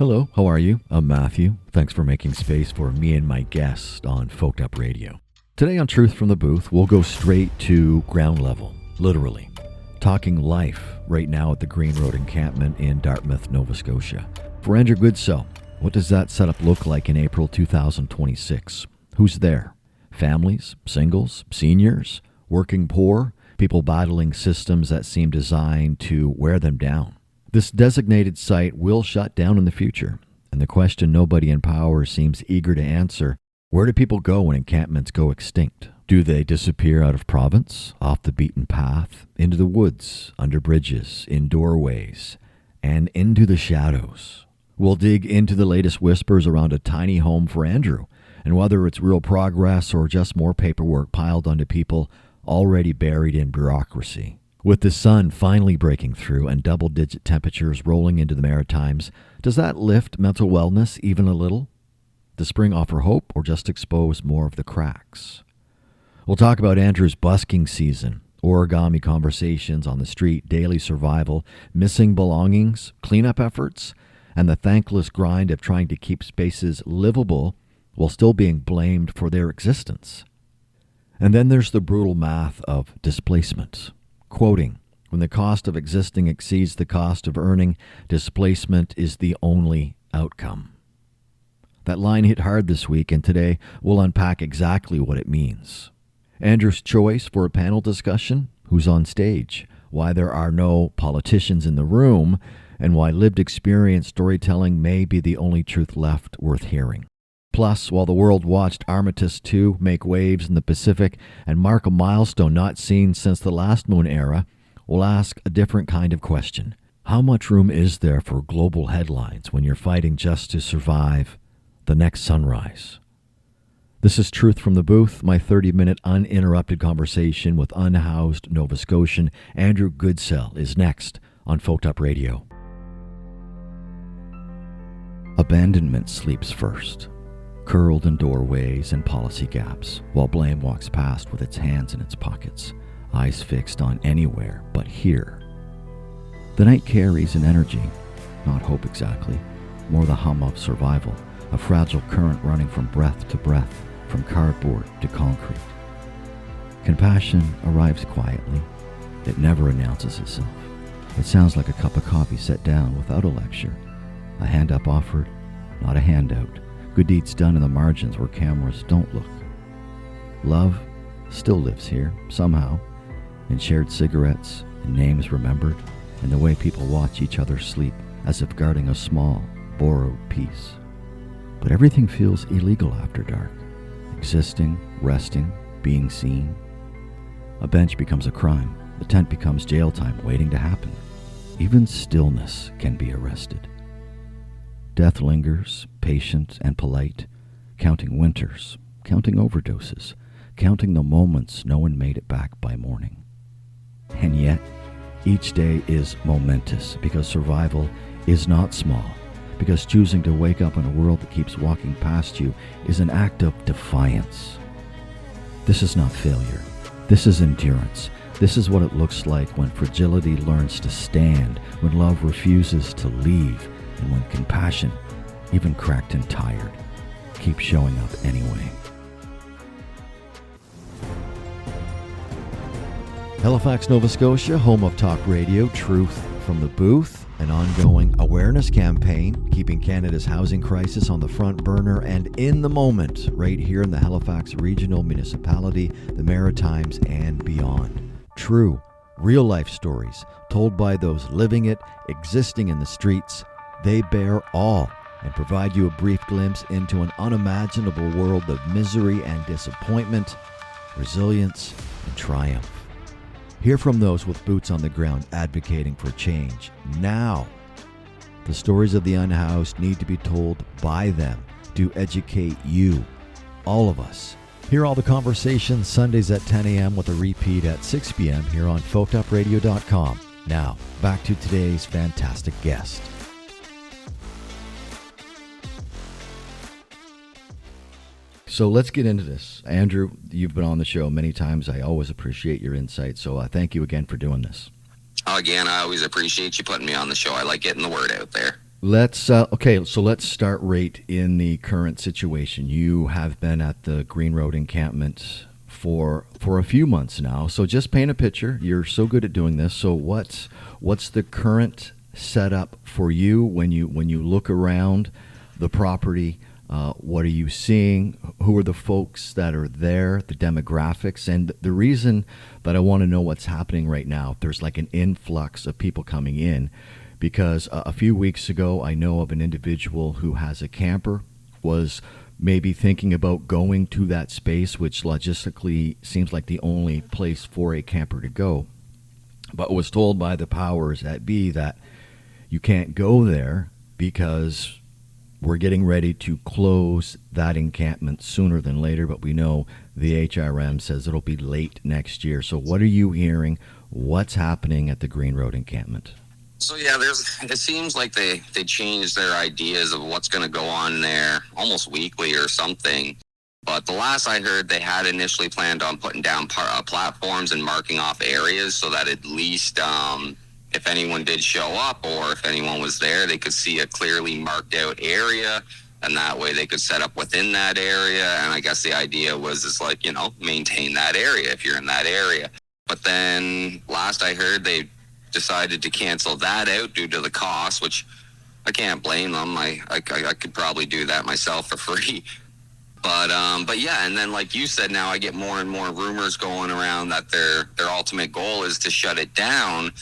Hello, how are you? I'm Matthew. Thanks for making space for me and my guest on Folked Up Radio. Today on Truth from the Booth, we'll go straight to ground level, literally. Talking life right now at the Green Road encampment in Dartmouth, Nova Scotia. For Andrew Goodsell, what does that setup look like in April 2026? Who's there? Families, singles, seniors, working poor, people battling systems that seem designed to wear them down. This designated site will shut down in the future, and the question nobody in power seems eager to answer: where do people go when encampments go extinct? Do they disappear out of province, off the beaten path, into the woods, under bridges, in doorways, and into the shadows? We'll dig into the latest whispers around a tiny home for Andrew, and whether it's real progress or just more paperwork piled onto people already buried in bureaucracy. With the sun finally breaking through and double-digit temperatures rolling into the Maritimes, does that lift mental wellness even a little? Does spring offer hope or just expose more of the cracks? We'll talk about Andrew's busking season, origami conversations on the street, daily survival, missing belongings, cleanup efforts, and the thankless grind of trying to keep spaces livable while still being blamed for their existence. And then there's the brutal math of displacement. Quoting, when the cost of existing exceeds the cost of earning, displacement is the only outcome. That line hit hard this week, and today we'll unpack exactly what it means. Andrew's choice for a panel discussion, who's on stage, why there are no politicians in the room, and why lived experience storytelling may be the only truth left worth hearing. Plus, while the world watched Armistice II make waves in the Pacific and mark a milestone not seen since the last moon era, we'll ask a different kind of question. How much room is there for global headlines when you're fighting just to survive the next sunrise? This is Truth from the Booth, my 30-minute uninterrupted conversation with unhoused Nova Scotian Andrew Goodsell is next on Folked Up Radio. Abandonment sleeps first, curled in doorways and policy gaps, while blame walks past with its hands in its pockets, eyes fixed on anywhere but here. The night carries an energy, not hope exactly, more the hum of survival, a fragile current running from breath to breath, from cardboard to concrete. Compassion arrives quietly. It never announces itself. It sounds like a cup of coffee set down without a lecture, a hand up offered, not a handout. Good deeds done in the margins where cameras don't look. Love still lives here, somehow, in shared cigarettes, in names remembered, in the way people watch each other sleep, as if guarding a small, borrowed peace. But everything feels illegal after dark. Existing, resting, being seen. A bench becomes a crime. A tent becomes jail time waiting to happen. Even stillness can be arrested. Death lingers, patient and polite, counting winters, counting overdoses, counting the moments no one made it back by morning. And yet, each day is momentous because survival is not small, because choosing to wake up in a world that keeps walking past you is an act of defiance. This is not failure. This is endurance. This is what it looks like when fragility learns to stand, when love refuses to leave, and when compassion, even cracked and tired, keeps showing up anyway. Halifax, Nova Scotia, home of talk radio, Truth from the Booth, an ongoing awareness campaign, keeping Canada's housing crisis on the front burner and in the moment, right here in the Halifax Regional Municipality, the Maritimes, and beyond. True, real-life stories told by those living it, existing in the streets. They bear all and provide you a brief glimpse into an unimaginable world of misery and disappointment, resilience and triumph. Hear from those with boots on the ground advocating for change now. The stories of the unhoused need to be told by them to educate you, all of us. Hear all the conversations Sundays at 10 a.m. with a repeat at 6 p.m. here on folkedupradio.com. Now, back to today's fantastic guest. So let's get into this. Andrew, you've been on the show many times. I always appreciate your insight. So thank you again for doing this. Again, I always appreciate you putting me on the show. I like getting the word out there. So let's start right in the current situation. You have been at the Green Road encampment for a few months now. So just paint a picture. You're so good at doing this. So what's the current setup for you when you look around the property? What are you seeing? Who are the folks that are there? The demographics, and the reason that I want to know what's happening right now. There's like an influx of people coming in because a few weeks ago, I know of an individual who has a camper, was maybe thinking about going to that space, which logistically seems like the only place for a camper to go, but was told by the powers that be that you can't go there because we're getting ready to close that encampment sooner than later, but we know the HRM says it'll be late next year. So what are you hearing? What's happening at the Green Road encampment? So yeah, it seems like they changed their ideas of what's going to go on there almost weekly or something. But the last I heard, they had initially planned on putting down platforms and marking off areas so that at least if anyone did show up or if anyone was there, they could see a clearly marked out area, and that way they could set up within that area. And I guess the idea was maintain that area if you're in that area. But then last I heard, they decided to cancel that out due to the cost, which I can't blame them. I could probably do that myself for free. But yeah, and then like you said, now I get more and more rumors going around that their ultimate goal is to shut it down,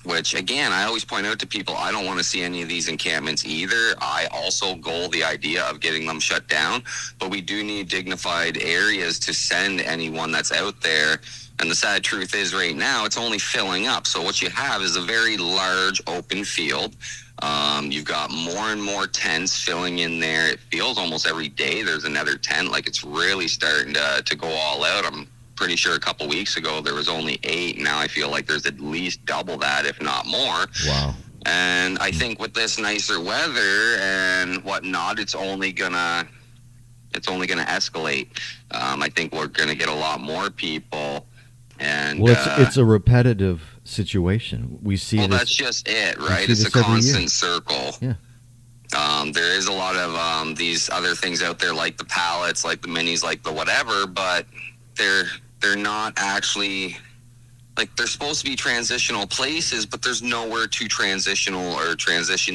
which again, I always point out to people, I don't want to see any of these encampments either. I also goal the idea of getting them shut down, but we do need dignified areas to send anyone that's out there. And the sad truth is right now, it's only filling up. So what you have is a very large open field. You've got more and more tents filling in there. It feels almost every day there's another tent. Like it's really starting to go all out. I'm pretty sure a couple weeks ago there was only 8. Now I feel like there's at least double that, if not more. Wow. And I think with this nicer weather and whatnot, it's only gonna escalate. I think we're gonna get a lot more people. And it's a repetitive situation. We see. Well, that's just it, right? It's a constant circle. Yeah. There is a lot of these other things out there, like the pallets, like the minis, like the whatever, but they're not actually, like, they're supposed to be transitional places, but there's nowhere to transition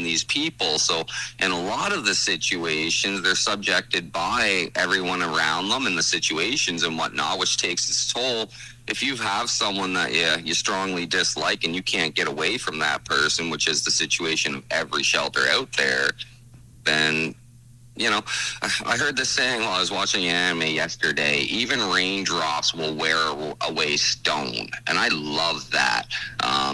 these people. So in a lot of the situations, they're subjected by everyone around them and the situations and whatnot, which takes its toll. If you have someone that you strongly dislike and you can't get away from that person, which is the situation of every shelter out there, then, I heard this saying while I was watching anime yesterday, even raindrops will wear away stone. And I love that.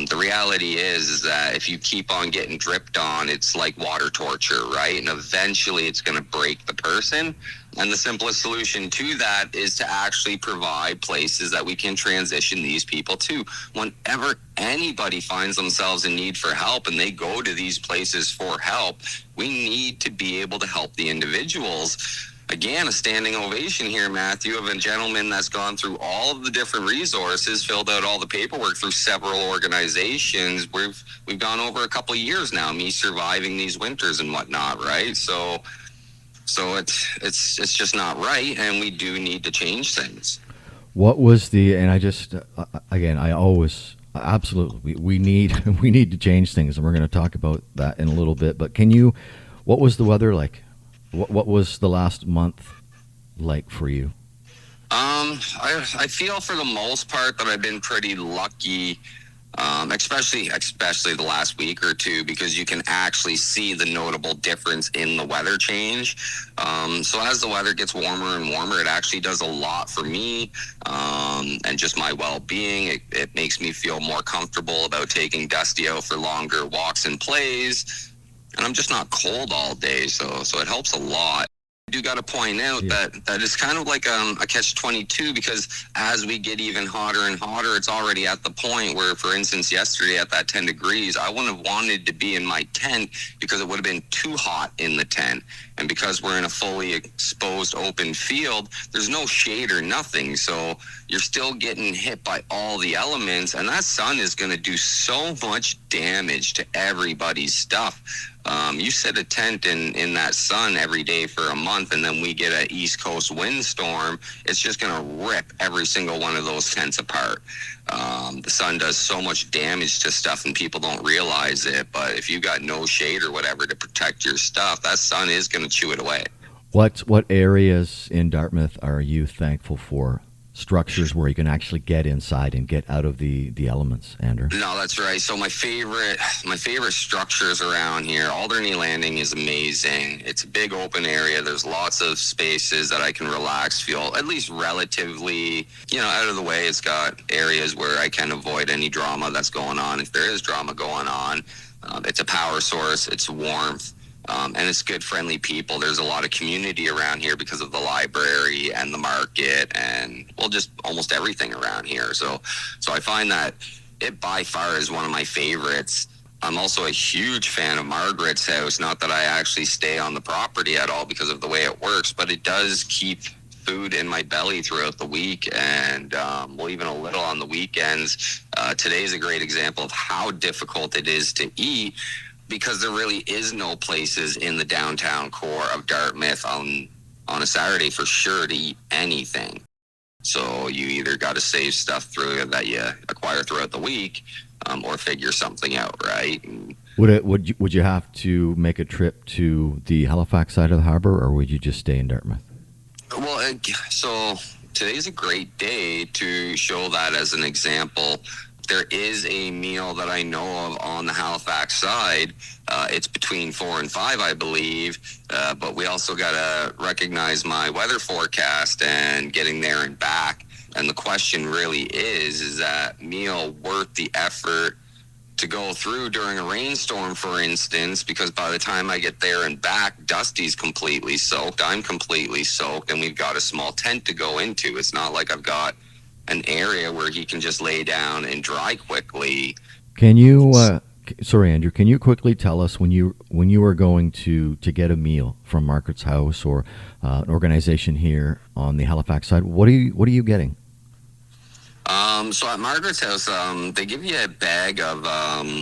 The reality is that if you keep on getting dripped on, it's like water torture, right? And eventually it's going to break the person. And the simplest solution to that is to actually provide places that we can transition these people to. Whenever anybody finds themselves in need for help and they go to these places for help, we need to be able to help the individuals. Again, a standing ovation here, Matthew, of a gentleman that's gone through all of the different resources, filled out all the paperwork through several organizations. We've gone over a couple of years now, me surviving these winters and whatnot, right? So it's just not right, and we do need to change things. What was and I just again, I always absolutely we need to change things, and we're going to talk about that in a little bit. But what was the weather like? What was the last month like for you? I feel for the most part that I've been pretty lucky. Especially the last week or two, because you can actually see the notable difference in the weather change. So as the weather gets warmer and warmer, it actually does a lot for me, and just my well-being. It makes me feel more comfortable about taking Dusty out for longer walks and plays, and I'm just not cold all day, so it helps a lot. I do got to point out that it's kind of like a catch-22, because as we get even hotter and hotter, it's already at the point where, for instance, yesterday at that 10 degrees, I wouldn't have wanted to be in my tent because it would have been too hot in the tent. And because we're in a fully exposed open field, there's no shade or nothing. So you're still getting hit by all the elements, and that sun is going to do so much damage to everybody's stuff. You set a tent in that sun every day for a month, and then we get an East Coast windstorm. It's just going to rip every single one of those tents apart. The sun does so much damage to stuff, and people don't realize it. But if you got no shade or whatever to protect your stuff, that sun is going to chew it away. What areas in Dartmouth are you thankful for? Structures where you can actually get inside and get out of the elements, Andrew? No, that's right. So my favorite structures around here, Alderney Landing is amazing. It's a big open area. There's lots of spaces that I can relax, feel at least relatively, out of the way. It's got areas where I can avoid any drama that's going on. If there is drama going on, it's a power source, it's warmth. And it's good, friendly people. There's a lot of community around here because of the library and the market and, just almost everything around here. So I find that it by far is one of my favorites. I'm also a huge fan of Margaret's house. Not that I actually stay on the property at all because of the way it works, but it does keep food in my belly throughout the week and even a little on the weekends. Today's a great example of how difficult it is to eat, because there really is no places in the downtown core of Dartmouth on a Saturday for sure to eat anything. So you either got to save stuff through that you acquire throughout the week, or figure something out, right? Would you have to make a trip to the Halifax side of the harbor, or would you just stay in Dartmouth? Well, so today's a great day to show that as an example. There is a meal that I know of on the Halifax side. It's between 4 and 5, I believe. But we also got to recognize my weather forecast and getting there and back. And the question really is that meal worth the effort to go through during a rainstorm, for instance? Because by the time I get there and back, Dusty's completely soaked. I'm completely soaked. And we've got a small tent to go into. It's not like I've got an area where he can just lay down and dry quickly. Can you, sorry, Andrew, can you quickly tell us when you were going to get a meal from Margaret's house or an organization here on the Halifax side, what are you getting? So at Margaret's house, they give you a bag of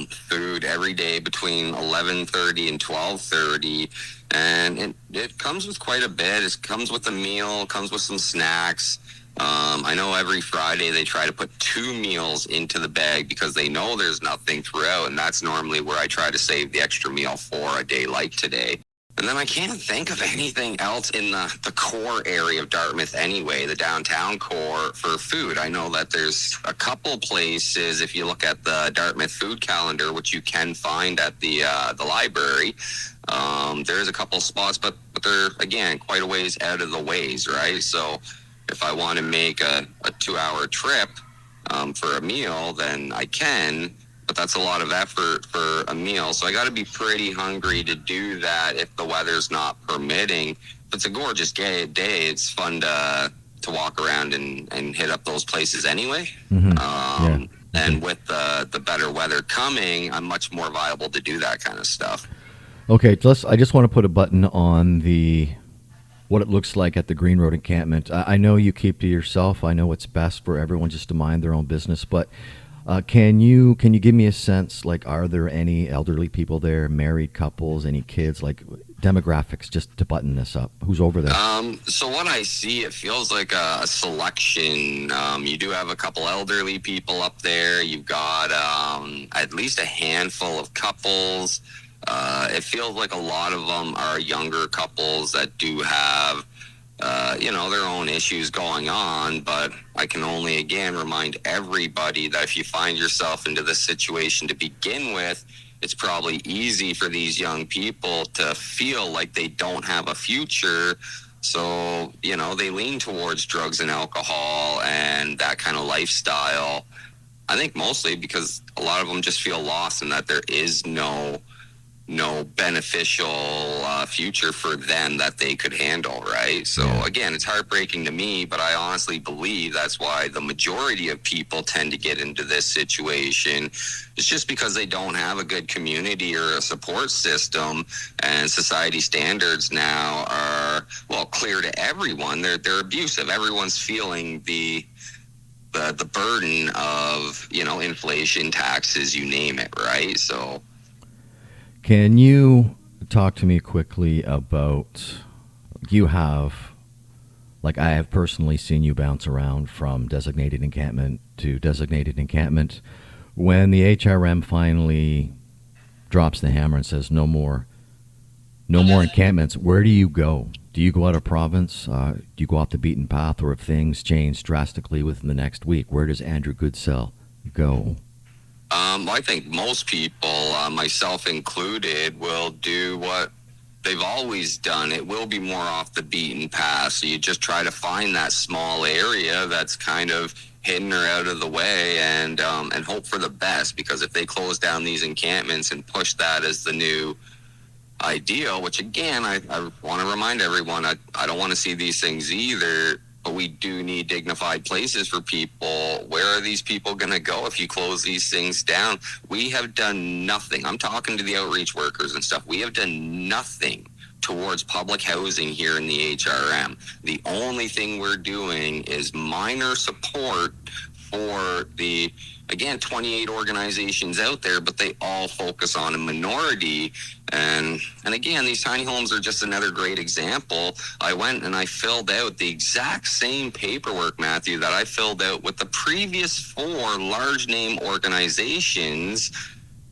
food every day between 11:30 and 12:30, and it comes with quite a bit. It comes with a meal, comes with some snacks. I know every Friday they try to put 2 meals into the bag because they know there's nothing throughout, and that's normally where I try to save the extra meal for a day like today. And then I can't think of anything else in the core area of Dartmouth anyway, the downtown core, for food. I know that there's a couple places, if you look at the Dartmouth food calendar, which you can find at the library, there's a couple spots, but they're, again, quite a ways out of the ways, right? So if I want to make a 2-hour trip for a meal, then I can, but that's a lot of effort for a meal. So I got to be pretty hungry to do that if the weather's not permitting. But it's a gorgeous day. It's fun to walk around and hit up those places anyway. Mm-hmm. And with the better weather coming, I'm much more viable to do that kind of stuff. Okay, I just want to put a button on what it looks like at the Green Road encampment. I know you keep to yourself. I know it's best for everyone just to mind their own business, but can you give me a sense, like, are there any elderly people there, married couples, any kids, like demographics, just to button this up? Who's over there? So what I see, it feels like a selection. You do have a couple elderly people up there. You've got at least a handful of couples. It feels like a lot of them are younger couples that do have, their own issues going on. But I can only, again, remind everybody that if you find yourself into this situation to begin with, it's probably easy for these young people to feel like they don't have a future. So, they lean towards drugs and alcohol and that kind of lifestyle. I think mostly because a lot of them just feel lost and that there is no beneficial future for them that they could handle, right? So again, it's heartbreaking to me, but I honestly believe that's why the majority of people tend to get into this situation. It's just because they don't have a good community or a support system, and society standards now are, clear to everyone. They're abusive. Everyone's feeling the burden of, inflation, taxes, you name it, right? So Can you talk to me quickly about you have like I have personally seen you bounce around from designated encampment to designated encampment. When the HRM finally drops the hammer and says no more encampments, where do you go? Do you go out of province? Do you go off the beaten path, or if things change drastically within the next week, where does Andrew Goodsell go? I think most people, myself included, will do what they've always done. It will be more off the beaten path. So you just try to find that small area that's kind of hidden or out of the way, and hope for the best. Because if they close down these encampments and push that as the new ideal, which again, I want to remind everyone, I don't want to see these things either. But we do need dignified places for people. Where are these people going to go if you close these things down? We have done nothing. I'm talking to the outreach workers and stuff. We have done nothing towards public housing here in the HRM. The only thing we're doing is minor support for the, again, 28 organizations out there, but they all focus on a minority. And again, these tiny homes are just another great example. I went and I filled out the exact same paperwork, Matthew, that I filled out with the previous 4 large name organizations,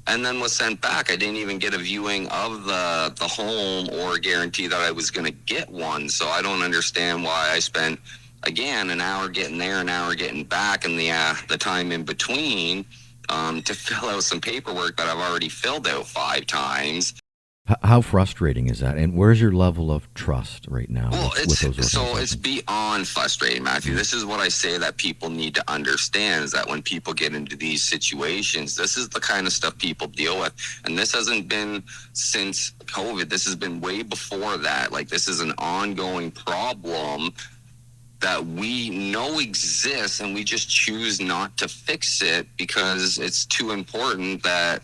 and then was sent back. I didn't even get a viewing of the home or guarantee that I was going to get one. So I don't understand why I spent, again, an hour getting there, an hour getting back, and the time in between to fill out some paperwork that I've already filled out 5 times. How frustrating is that? And where's your level of trust right now Well, with those organizations? so it's beyond frustrating, Matthew. This is what I say that people need to understand, is that when people get into these situations, this is the kind of stuff people deal with. And this hasn't been since COVID. This has been way before that. Like, this is an ongoing problem that we know exists, and we just choose not to fix it because it's too important that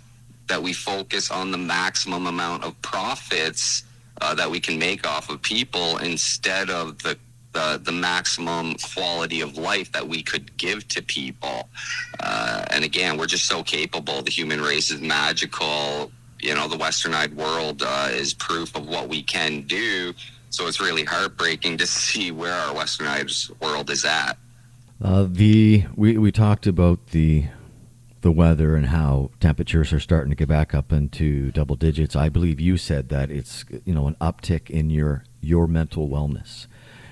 we focus on the maximum amount of profits that we can make off of people, instead of the maximum quality of life that we could give to people. And again, we're just so capable. The human race is magical. You know, the westernized world is proof of what we can do. So it's really heartbreaking to see where our westernized world is at. We talked about the weather and how temperatures are starting to get back up into double digits. I believe you said that it's an uptick in your mental wellness.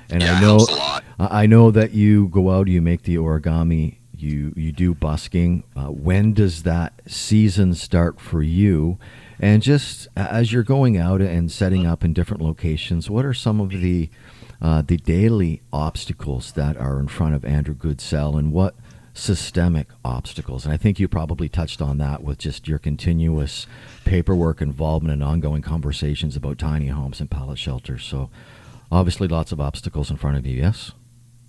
And yeah, I know it helps a lot. I know that you go out, you make the origami, you do busking. When does that season start for you? And just as you're going out and setting up in different locations, what are some of the daily obstacles that are in front of Andrew Goodsell, and what systemic obstacles? And I think you probably touched on that with just your continuous paperwork involvement and ongoing conversations about tiny homes and pallet shelters. So obviously lots of obstacles in front of you, yes?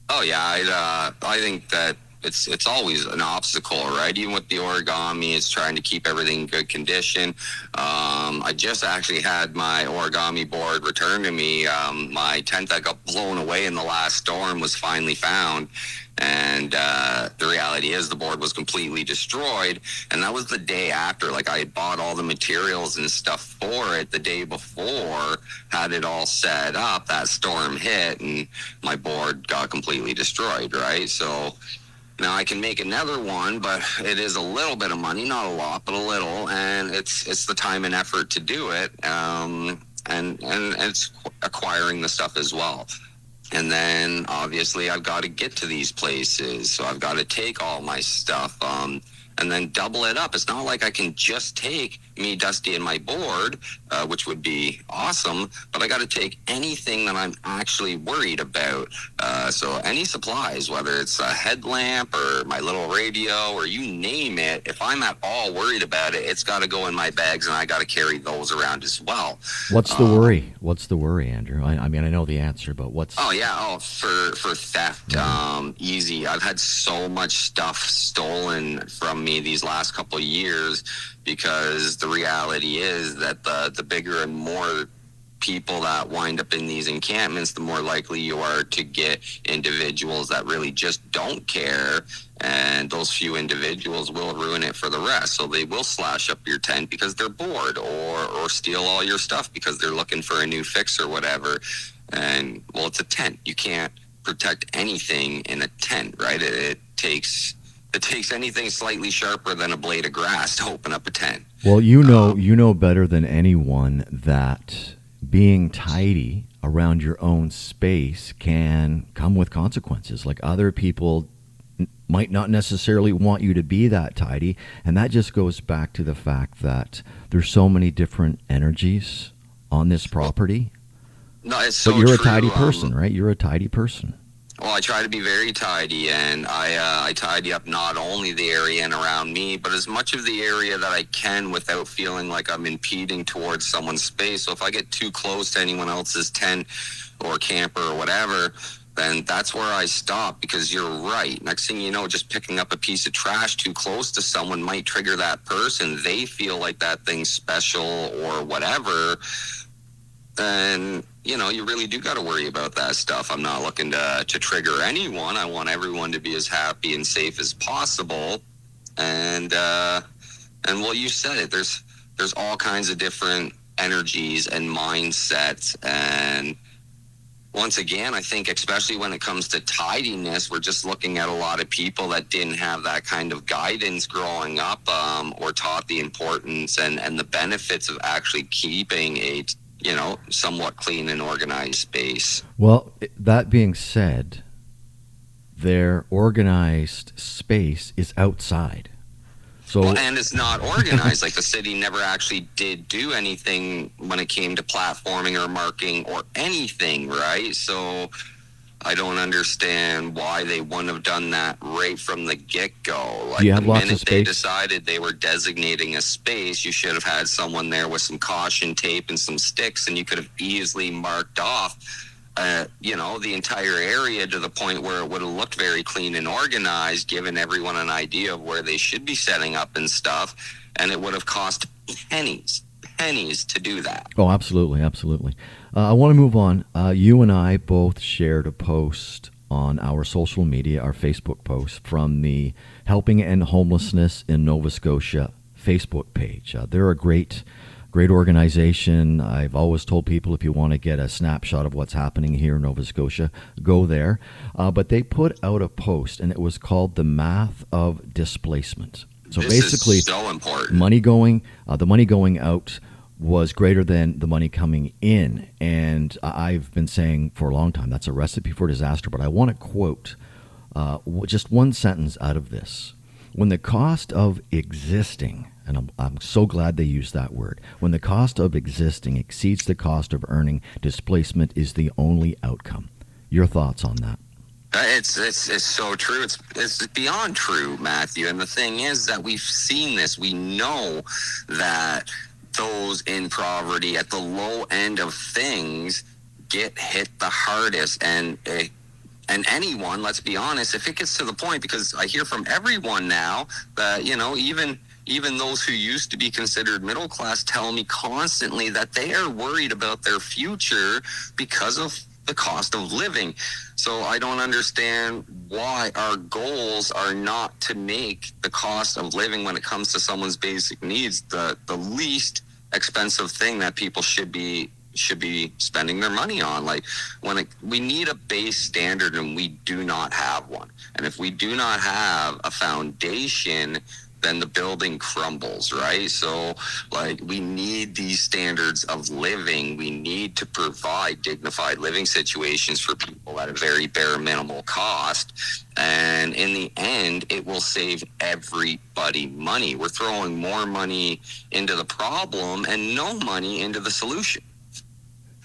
Oh yeah, I think that it's always an obstacle, right? Even with the origami, it's trying to keep everything in good condition. I just actually had my origami board returned to me. My tent that got blown away in the last storm was finally found. And the reality is the board was completely destroyed. And that was the day after. Like, I had bought all the materials and stuff for it the day before, had it all set up. That storm hit and my board got completely destroyed, right? So now I can make another one, but it is a little bit of money, not a lot, but a little. And it's the time and effort to do it. And it's acquiring the stuff as well. And then obviously I've got to get to these places. So I've got to take all my stuff and then double it up. It's not like I can just take me, Dusty, and my board, which would be awesome, but I got to take anything that I'm actually worried about. So any supplies, whether it's a headlamp or my little radio or you name it, if I'm at all worried about it, it's got to go in my bags, and I got to carry those around as well. What's the worry? What's the worry, Andrew? I mean, I know the answer, but what's... For theft, easy. I've had so much stuff stolen from me these last couple of years, because the reality is that the bigger and more people that wind up in these encampments, the more likely you are to get individuals that really just don't care, and those few individuals will ruin it for the rest. So they will slash up your tent because they're bored, or steal all your stuff because they're looking for a new fix or whatever. And well, it's a tent. You can't protect anything in a tent, right? It takes anything slightly sharper than a blade of grass to open up a tent. Well, you know better than anyone that being tidy around your own space can come with consequences. Like, other people might not necessarily want you to be that tidy, and that just goes back to the fact that there's so many different energies on this property. No, it's so But you're true. a tidy person, right? You're a tidy person. Well, I try to be very tidy, and I tidy up not only the area and around me, but as much of the area that I can without feeling like I'm impeding towards someone's space. So if I get too close to anyone else's tent or camper or whatever, then that's where I stop, because you're right. Next thing you know, just picking up a piece of trash too close to someone might trigger that person. They feel like that thing's special or whatever. Then, you know, you really do got to worry about that stuff. I'm not looking to trigger anyone. I want everyone to be as happy and safe as possible. And well, you said it. There's all kinds of different energies and mindsets. And once again, I think especially when it comes to tidiness, we're just looking at a lot of people that didn't have that kind of guidance growing up, or taught the importance and the benefits of actually keeping a somewhat clean and organized space. Well, that being said, their organized space is outside. And it's not organized. Like, the city never actually did do anything when it came to platforming or marking or anything, right? So I don't understand why they wouldn't have done that right from the get-go. Like, the minute they decided they were designating a space, you should have had someone there with some caution tape and some sticks, and you could have easily marked off, the entire area to the point where it would have looked very clean and organized, given everyone an idea of where they should be setting up and stuff, and it would have cost pennies to do that. Oh, absolutely. I want to move on. You and I both shared a post on our social media, our Facebook post, from the Helping End Homelessness in Nova Scotia Facebook page. They're a great organization. I've always told people, if you want to get a snapshot of what's happening here in Nova Scotia, go there. But they put out a post, and it was called The Math of Displacement. So basically, is so important. the money going out was greater than the money coming in. And I've been saying for a long time, that's a recipe for disaster. But I want to quote just one sentence out of this. When the cost of existing, and I'm so glad they used that word, when the cost of existing exceeds the cost of earning, displacement is the only outcome. Your thoughts on that? It's so true. It's beyond true, Matthew. And the thing is that we've seen this. We know that those in poverty at the low end of things get hit the hardest. And anyone, let's be honest, if it gets to the point, because I hear from everyone now that, even those who used to be considered middle class tell me constantly that they are worried about their future because of the cost of living. So I don't understand why our goals are not to make the cost of living when it comes to someone's basic needs the least expensive thing that people should be spending their money on. Like, we need a base standard, and we do not have one. And if we do not have a foundation, then the building crumbles, right? So, we need these standards of living. We need to provide dignified living situations for people at a very bare minimal cost. And in the end, it will save everybody money. We're throwing more money into the problem and no money into the solution.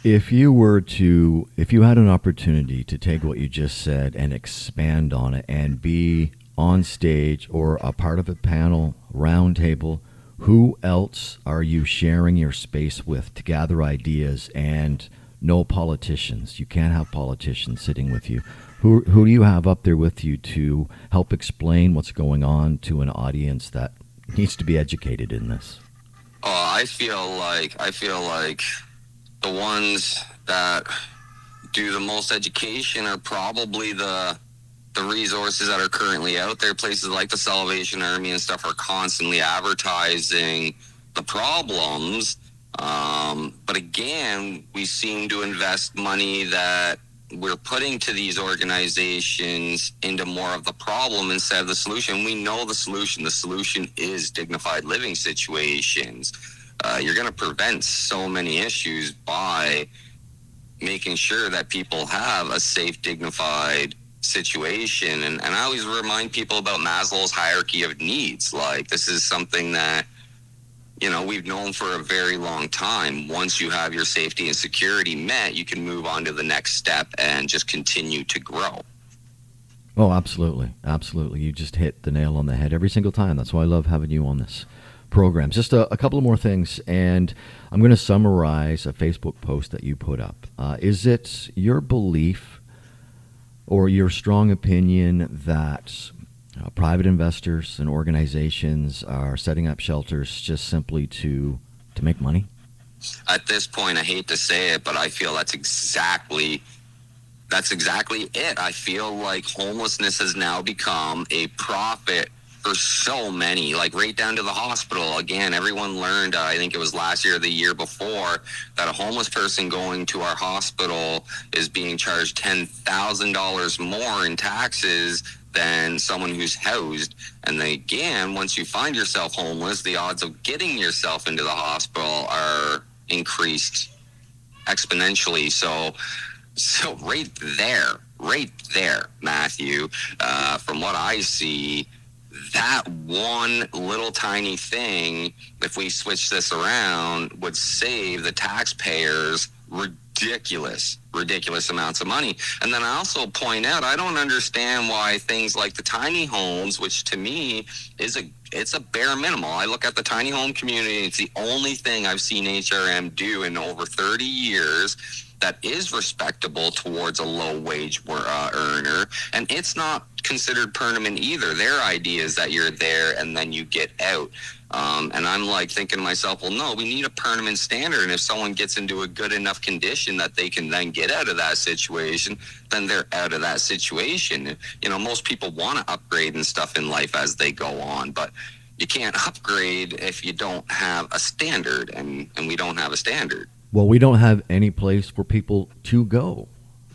If you had an opportunity to take what you just said and expand on it and be on stage or a part of a panel, round table, who else are you sharing your space with to gather ideas? And no politicians. You can't have politicians sitting with you. Who do you have up there with you to help explain what's going on to an audience that needs to be educated in this? I feel like the ones that do the most education are probably the resources that are currently out there. Places like the Salvation Army and stuff are constantly advertising the problems. But again, we seem to invest money that we're putting to these organizations into more of the problem instead of the solution. We know the solution. The solution is dignified living situations. You're going to prevent so many issues by making sure that people have a safe, dignified situation. And I always remind people about Maslow's hierarchy of needs. Like, this is something that, you know, we've known for a very long time. Once you have your safety and security met, you can move on to the next step and just continue to grow. Oh, absolutely. Absolutely. You just hit the nail on the head every single time. That's why I love having you on this program. Just a couple of more things, and I'm going to summarize a Facebook post that you put up. Is it your belief or your strong opinion that private investors and organizations are setting up shelters just simply to make money? At this point, I hate to say it, but I feel that's exactly it. I feel like homelessness has now become a profit for so many, like right down to the hospital. Again, everyone learned, I think it was last year or the year before, that a homeless person going to our hospital is being charged $10,000 more in taxes than someone who's housed. And then again, once you find yourself homeless, the odds of getting yourself into the hospital are increased exponentially. So right there, Matthew, from what I see, that one little tiny thing, if we switch this around, would save the taxpayers ridiculous amounts of money. And then I also point out, I don't understand why things like the tiny homes, which to me it's a bare minimum. I look at the tiny home community, it's the only thing I've seen HRM do in over 30 years that is respectable towards a low wage earner, and it's not considered permanent either. Their idea is that you're there and then you get out. And I'm like thinking to myself, well, no, we need a permanent standard. And if someone gets into a good enough condition that they can then get out of that situation, then they're out of that situation. You know, most people want to upgrade and stuff in life as they go on, but you can't upgrade if you don't have a standard, and we don't have a standard. Well, we don't have any place for people to go,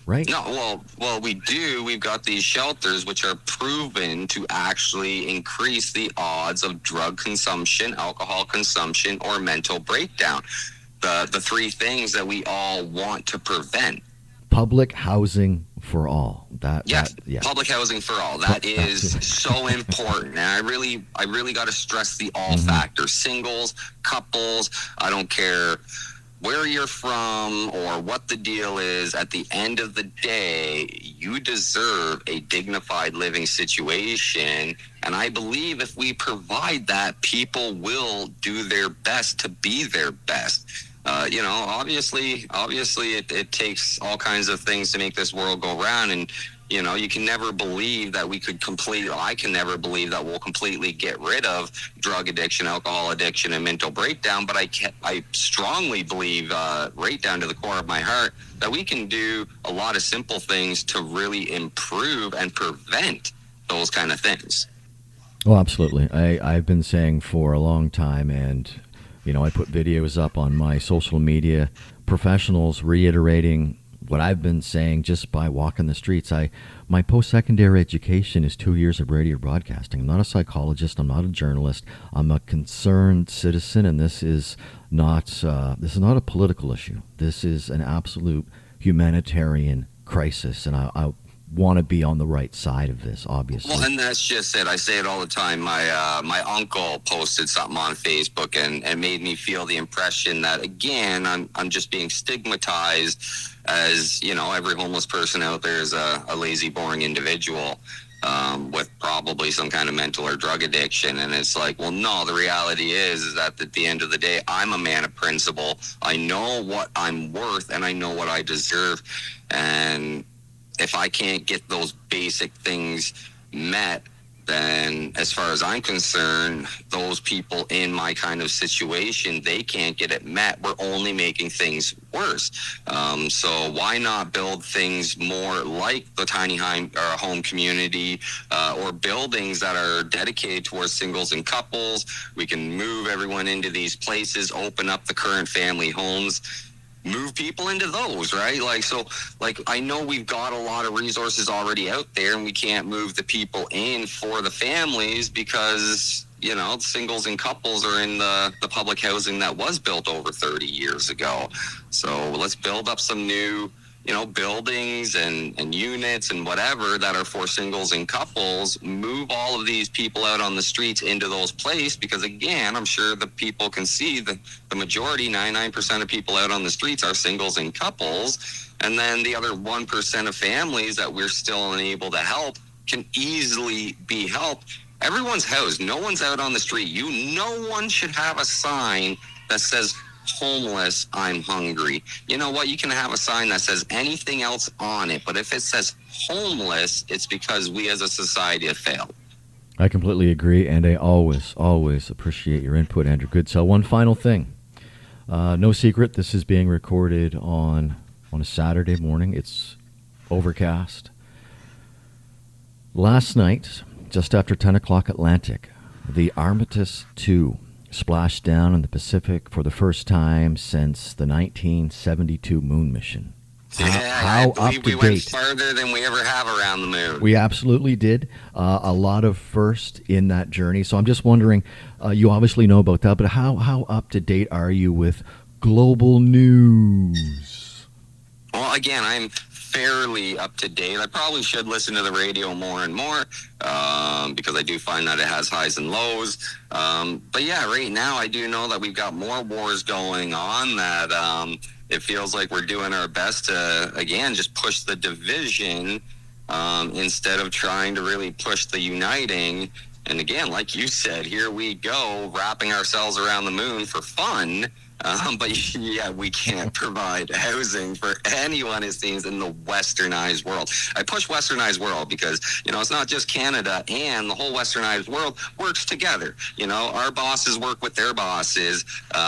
right? No, well, we do. We've got these shelters which are proven to actually increase the odds of drug consumption, alcohol consumption, or mental breakdown. The three things that we all want to prevent. Public housing for all. Public housing for all. That is so important. And I really got to stress the all factor. Singles, couples, I don't care where you're from or what the deal is. At the end of the day, you deserve a dignified living situation. And I believe if we provide that, people will do their best to be their best. You know, obviously it takes all kinds of things to make this world go round. And, you know, you can never believe that I can never believe that we'll completely get rid of drug addiction, alcohol addiction, and mental breakdown. But I strongly believe, right down to the core of my heart, that we can do a lot of simple things to really improve and prevent those kind of things. Oh, absolutely. I've been saying for a long time, and, you know, I put videos up on my social media, professionals reiterating what I've been saying just by walking the streets. My post-secondary education is 2 years of radio broadcasting. I'm not a psychologist. I'm not a journalist. I'm a concerned citizen, and this is not a political issue. This is an absolute humanitarian crisis, and I want to be on the right side of this, obviously. Well, and that's just it. I say it all the time. My uncle posted something on Facebook and made me feel the impression that, again, I'm just being stigmatized as, you know, every homeless person out there is a lazy, boring individual with probably some kind of mental or drug addiction. And it's like, well, no, the reality is that at the end of the day, I'm a man of principle. I know what I'm worth and I know what I deserve. And if I can't get those basic things met, then as far as I'm concerned, those people in my kind of situation, they can't get it met. We're only making things worse. So why not build things more like the tiny home community, or buildings that are dedicated towards singles and couples? We can move everyone into these places, open up the current family homes, move people into those, right? Like I know we've got a lot of resources already out there, and we can't move the people in for the families because, singles and couples are in the public housing that was built over 30 years ago. So let's build up some new, buildings and units and whatever that are for singles and couples, move all of these people out on the streets into those places, because again, I'm sure the people can see the majority, 99% of people out on the streets are singles and couples. And then the other 1% of families that we're still unable to help can easily be helped. Everyone's housed. No one's out on the street. No one should have a sign that says, homeless, I'm hungry. You know what? You can have a sign that says anything else on it, but if it says homeless, it's because we as a society have failed. I completely agree, and I always appreciate your input, Andrew Goodsell. One final thing. No secret, this is being recorded on a Saturday morning. It's overcast. Last night, just after 10 o'clock Atlantic, the Armistice 2 splashed down in the Pacific for the first time since the 1972 moon mission. I believe we went farther than we ever have around the moon. We absolutely did. A lot of first in that journey. So I'm just wondering, you obviously know about that, but how up to date are you with global news? Well, again, I'm fairly up to date. I probably should listen to the radio more and more, because I do find that it has highs and lows. But yeah, right now I do know that we've got more wars going on, that it feels like we're doing our best to, again, just push the division, instead of trying to really push the uniting. And again, like you said, here we go, wrapping ourselves around the moon for fun. But yeah, we can't provide housing for anyone, it seems, in the westernized world. I push westernized world because, it's not just Canada, and the whole westernized world works together. Our bosses work with their bosses.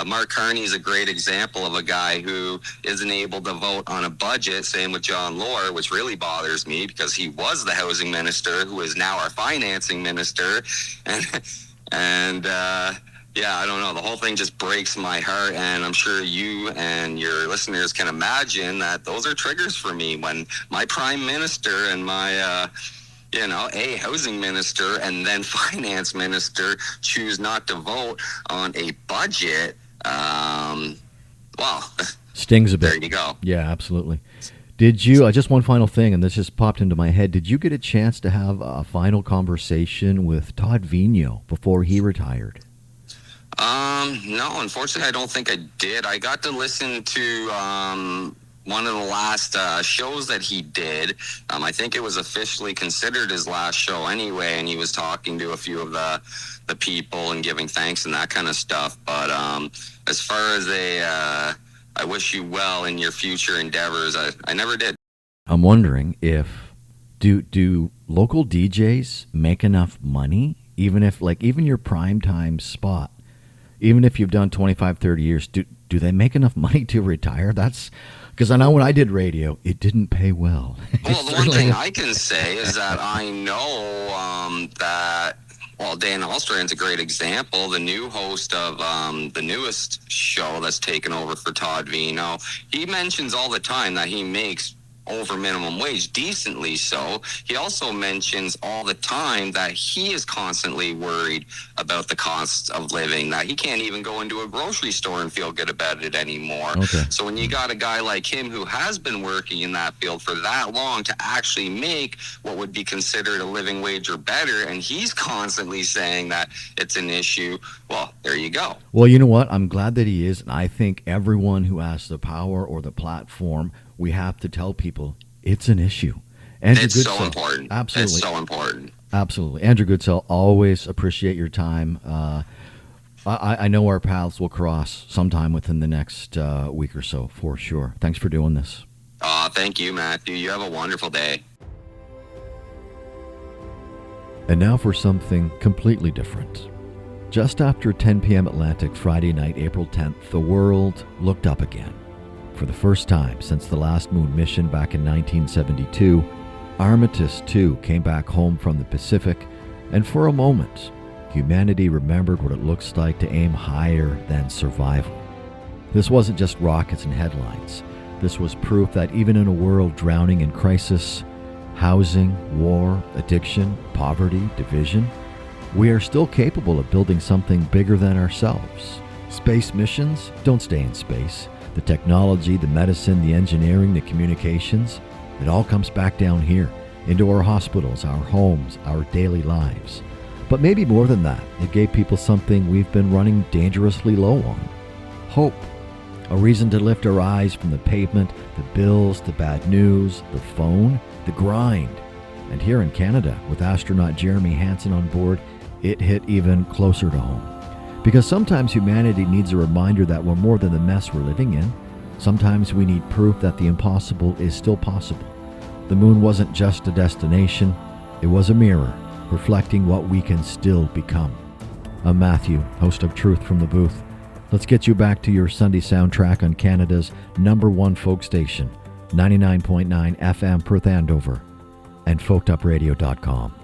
Mark Carney is a great example of a guy who isn't able to vote on a budget. Same with John Lohr, which really bothers me because he was the housing minister who is now our financing minister. And yeah, I don't know. The whole thing just breaks my heart, and I'm sure you and your listeners can imagine that those are triggers for me when my prime minister and my, a housing minister and then finance minister choose not to vote on a budget. Well, stings a bit. There you go. Yeah, absolutely. Did you, just one final thing, and this just popped into my head, did you get a chance to have a final conversation with Todd Vigneault before he retired? No, unfortunately, I don't think I did. I got to listen to one of the last shows that he did. I think it was officially considered his last show anyway, and he was talking to a few of the people and giving thanks and that kind of stuff. But as far as I wish you well in your future endeavors, I never did. I'm wondering if do local DJs make enough money, even your primetime spot? Even if you've done 25, 30 years, do they make enough money to retire? That's because I know when I did radio, it didn't pay well. Well, the one thing I can say is that I know that, well, Dan Alstrand's a great example, the new host of the newest show that's taken over for Todd Vigneault. He mentions all the time that he makes over minimum wage, decently so. He also mentions all the time that he is constantly worried about the cost of living, that he can't even go into a grocery store and feel good about it anymore. Okay. So when you got a guy like him who has been working in that field for that long to actually make what would be considered a living wage or better, and he's constantly saying that it's an issue, well, there you go. Well, you know what? I'm glad that he is, and I think everyone who has the power or the platform, we have to tell people it's an issue. Andrew It's Goodsell, so important. Absolutely. It's so important. Absolutely. Andrew Goodsell, always appreciate your time. I know our paths will cross sometime within the next week or so, for sure. Thanks for doing this. Thank you, Matthew. You have a wonderful day. And now for something completely different. Just after 10 p.m. Atlantic Friday night, April 10th, the world looked up again. For the first time since the last moon mission back in 1972, Armistice 2 came back home from the Pacific, and for a moment, humanity remembered what it looks like to aim higher than survival. This wasn't just rockets and headlines. This was proof that even in a world drowning in crisis, housing, war, addiction, poverty, division, we are still capable of building something bigger than ourselves. Space missions don't stay in space. The technology, the medicine, the engineering, the communications, it all comes back down here, into our hospitals, our homes, our daily lives. But maybe more than that, it gave people something we've been running dangerously low on. Hope. A reason to lift our eyes from the pavement, the bills, the bad news, the phone, the grind. And here in Canada, with astronaut Jeremy Hansen on board, it hit even closer to home. Because sometimes humanity needs a reminder that we're more than the mess we're living in. Sometimes we need proof that the impossible is still possible. The moon wasn't just a destination, it was a mirror, reflecting what we can still become. I'm Matthew, host of Truth from the Booth. Let's get you back to your Sunday soundtrack on Canada's #1 folk station, 99.9 FM Perth Andover, and folkedupradio.com.